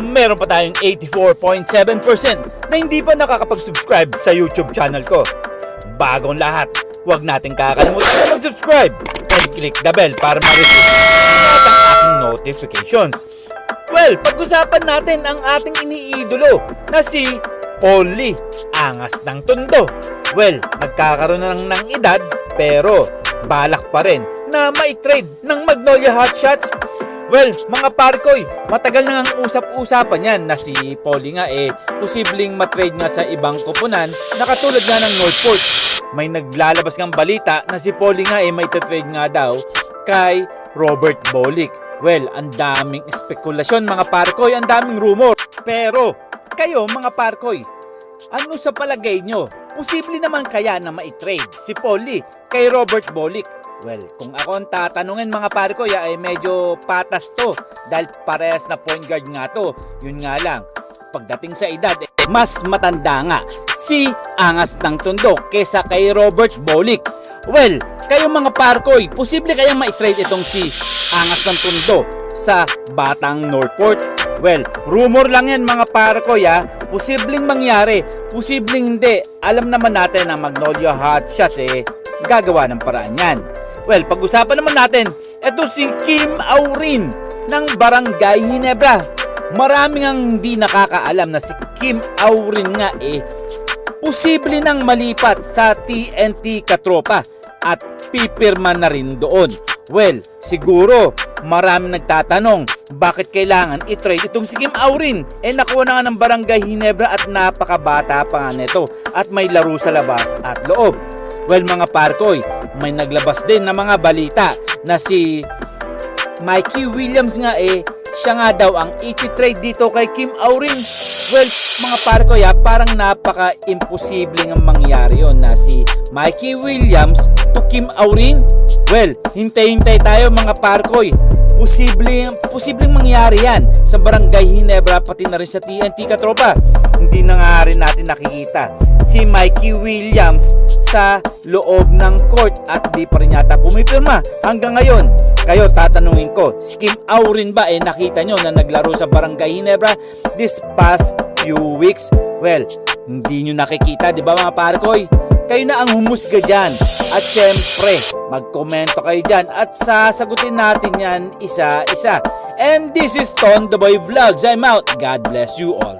meron pa tayong 84.7% na hindi pa nakakapag-subscribe sa YouTube channel ko. Bagong lahat, huwag nating kakalimutan na mag-subscribe and click the bell para ma-receive ang ating notifications. Well, pag-usapan natin ang ating iniidolo na si Paulie, angas ng tondo. Well, nagkakaroon na ng edad pero balak pa rin na ma-trade ng Magnolia Hotshots. Well, mga parkoy, matagal na ang usap-usapan yan na si Paulie nga posibleng matrade nga sa ibang koponan na katulad nga ng Northport. May naglalabas ng balita na si Paulie nga may trade nga daw kay Robert Bolick. Well, ang daming spekulasyon mga parkoy, ang daming rumor. Pero, kayo mga parkoy, ano sa palagay nyo? Posible naman kaya na ma-trade si Paulie kay Robert Bolick? Well, kung ako ang tatanungin mga parkoy ay medyo patas to dahil parehas na point guard nga to. Yun nga lang, pagdating sa edad, mas matanda nga si Angas ng Tondo kesa kay Robert Bolick. Well, kayo mga parkoy, posible kayang ma-trade itong si Angas ng Tondo sa Batang Northport? Well, rumor lang yan mga parkoy posibleng mangyari, posibleng hindi. Alam naman natin na Magnolia Hotshots gagawa ng paraan yan. Well, pag-usapan naman natin, ito si Kim Aurin ng Barangay Ginebra. Maraming ang hindi nakakaalam na si Kim Aurin nga posible nang malipat sa TNT Katropa at pipirma na rin doon. Well, siguro maraming nagtatanong bakit kailangan i-trade itong si Kim Aurin. Nakuha na nga ng Barangay Ginebra at napakabata pa nga nito at may laro sa labas at loob. Well mga parkoy, may naglabas din na mga balita na si Mikey Williams nga siya nga daw ang i-trade dito kay Kim Aurin. Well mga parkoy parang napaka-imposible ng mangyari yon na si Mikey Williams to Kim Aurin. Well, hintay-hintay tayo mga parkoy. Posibleng mangyari yan sa Barangay Ginebra pati na rin sa TNT Katropa. Hindi na nga rin natin nakikita si Mikey Williams sa loob ng court at di pa rin yata pumipirma hanggang ngayon. Kayo tatanungin ko, si Kim Aurin ba nakita nyo na naglaro sa Barangay Ginebra this past few weeks? Well, hindi nyo nakikita, di ba mga parkoy? Kayo na ang humusga dyan. At syempre, magkomento kayo dyan at sasagutin natin yan isa-isa. And this is Ton The Boy Vlogs. I'm out. God bless you all.